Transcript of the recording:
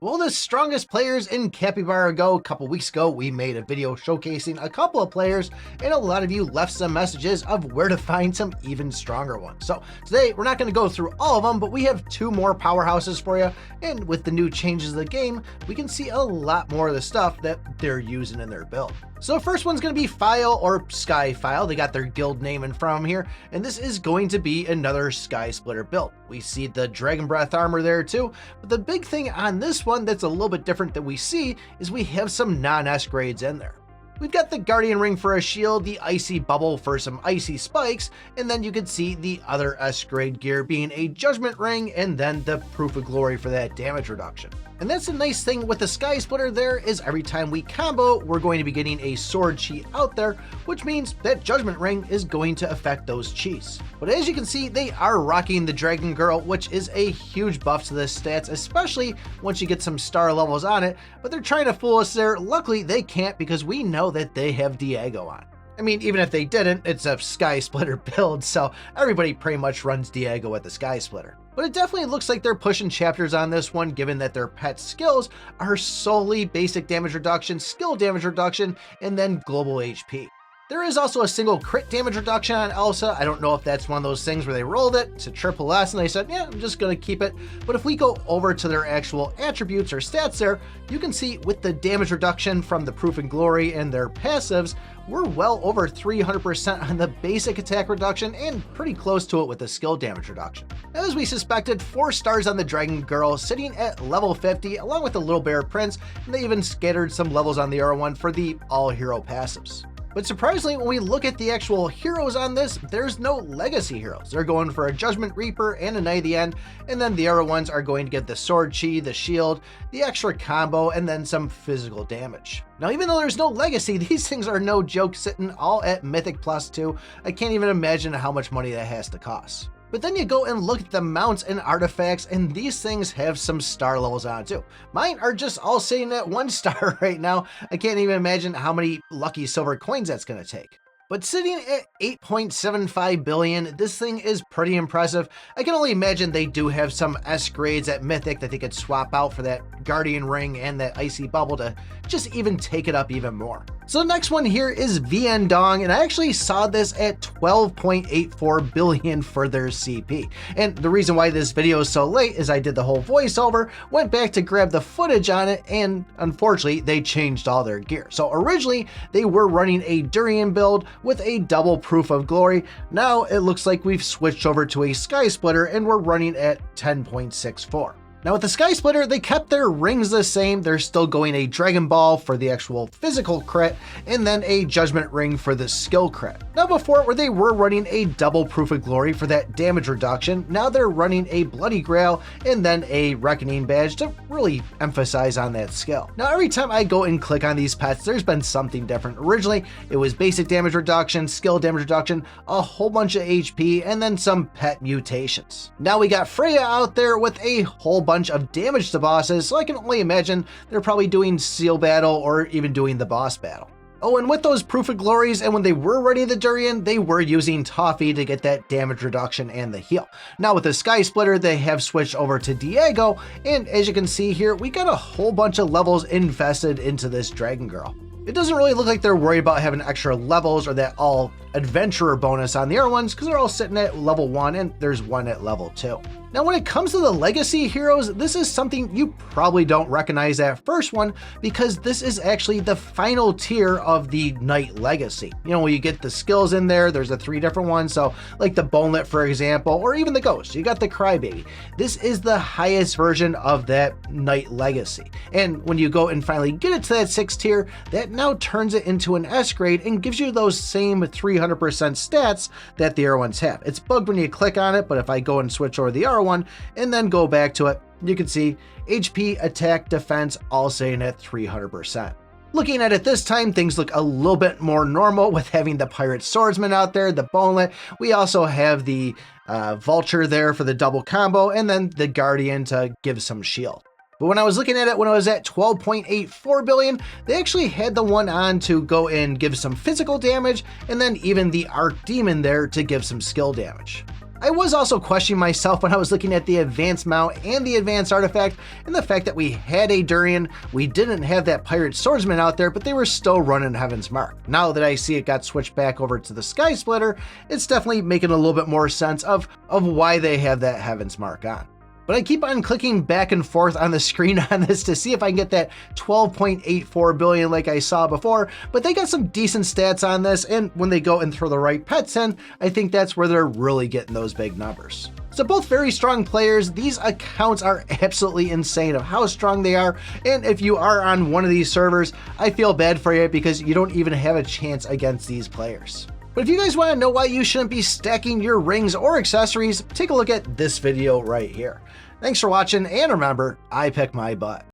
Well, the strongest players in Capybara Go. A couple weeks ago, we made a video showcasing a couple of players, and a lot of you left some messages of where to find some even stronger ones. So today, we're not going to go through all of them, but we have two more powerhouses for you. And with the new changes of the game, we can see a lot more of the stuff that they're using in their build. So first one's going to be Fyal or Sky-Fyal. They got their guild name in front of them here, and this is going to be another Sky Splitter build. We see the Dragon Breath armor there too, but the big thing on this one that's a little bit different that we see is we have some non-S grades in there. We've got the Guardian Ring for a shield, the Icy Bubble for some icy spikes, and then you can see the other S grade gear being a Judgment Ring and then the Proof of Glory for that damage reduction. And that's the nice thing with the Sky Splitter there is every time we combo, we're going to be getting a sword chi out there, which means that Judgment Ring is going to affect those chis. But as you can see, they are rocking the Dragon Girl, which is a huge buff to the stats, especially once you get some star levels on it, but they're trying to fool us there. Luckily, they can't because we know that they have Diego on. I mean, even if they didn't, it's a Sky Splitter build, so everybody pretty much runs Diego with the Sky Splitter. But it definitely looks like they're pushing chapters on this one, given that their pet skills are solely basic damage reduction, skill damage reduction, and then global HP. There is also a single crit damage reduction on Elsa. I don't know if that's one of those things where they rolled it to triple S and they said, yeah, I'm just going to keep it. But if we go over to their actual attributes or stats there, you can see with the damage reduction from the Proof and Glory and their passives, we're well over 300% on the basic attack reduction and pretty close to it with the skill damage reduction. As we suspected, 4 stars on the Dragon Girl sitting at level 50 along with the Little Bear Prince, and they even scattered some levels on the R1 for the all hero passives. But surprisingly, when we look at the actual heroes on this, there's no legacy heroes. They're going for a Judgment Reaper and a Knight of the End, and then the other ones are going to get the sword chi, the shield, the extra combo, and then some physical damage. Now, even though there's no legacy, these things are no joke sitting all at Mythic +2. I can't even imagine how much money that has to cost. But then you go and look at the mounts and artifacts, and these things have some star levels on it too. Mine are just all sitting at 1 star right now. I can't even imagine how many lucky silver coins that's going to take. But sitting at 8.75 billion, this thing is pretty impressive. I can only imagine they do have some S grades at Mythic that they could swap out for that Guardian Ring and that Icy Bubble to just even take it up even more. So the next one here is VN Dong, and I actually saw this at 12.84 billion for their CP. And the reason why this video is so late is I did the whole voiceover, went back to grab the footage on it, and unfortunately they changed all their gear. So originally they were running a Durian build with a double Proof of Glory. Now it looks like we've switched over to a Sky Splitter and we're running at 10.64. Now with the Sky Splitter, they kept their rings the same. They're still going a Dragon Ball for the actual physical crit, and then a Judgment Ring for the skill crit. Now before, where they were running a double Proof of Glory for that damage reduction, now they're running a Bloody Grail and then a Reckoning Badge to really emphasize on that skill. Now every time I go and click on these pets, there's been something different. Originally, it was basic damage reduction, skill damage reduction, a whole bunch of HP, and then some pet mutations. Now we got Freya out there with a whole bunch of damage to bosses, so I can only imagine they're probably doing Seal Battle or even doing the boss battle. Oh, and with those Proof of Glories, and when they were running the Durian, they were using Toffee to get that damage reduction and the heal. Now with the Sky Splitter, they have switched over to Diego, and as you can see here, we got a whole bunch of levels invested into this Dragon Girl. It doesn't really look like they're worried about having extra levels or that all adventurer bonus on the other ones because they're all sitting at level 1 and there's one at level 2. Now when it comes to the legacy heroes, this is something you probably don't recognize that first one because this is actually the final tier of the Knight Legacy. You know, when you get the skills in there, there's the 3 different ones. So like the Bonelet, for example, or even the Ghost, you got the Crybaby. This is the highest version of that Knight Legacy. And when you go and finally get it to that 6th tier, that now turns it into an S grade and gives you those same 300% stats that the other ones have. It's bugged when you click on it, but if I go and switch over the R1 and then go back to it, you can see HP, attack, defense, all sitting at 300%. Looking at it this time, things look a little bit more normal with having the Pirate Swordsman out there, the Bonelet. We also have the Vulture there for the double combo, and then the Guardian to give some shield. But when I was looking at it, when I was at 12.84 billion, they actually had the one on to go and give some physical damage, and then even the Archdemon there to give some skill damage. I was also questioning myself when I was looking at the advanced mount and the advanced artifact, and the fact that we had a Durian, we didn't have that pirate swordsman out there, but they were still running Heaven's Mark. Now that I see it got switched back over to the Sky Splitter, it's definitely making a little bit more sense of why they have that Heaven's Mark on. But I keep on clicking back and forth on the screen on this to see if I can get that 12.84 billion like I saw before, but they got some decent stats on this, and when they go and throw the right pets in, I think that's where they're really getting those big numbers. So both very strong players. These accounts are absolutely insane of how strong they are, and if you are on one of these servers, I feel bad for you because you don't even have a chance against these players. But if you guys want to know why you shouldn't be stacking your rings or accessories, take a look at this video right here. Thanks for watching, and remember, I pick my butt.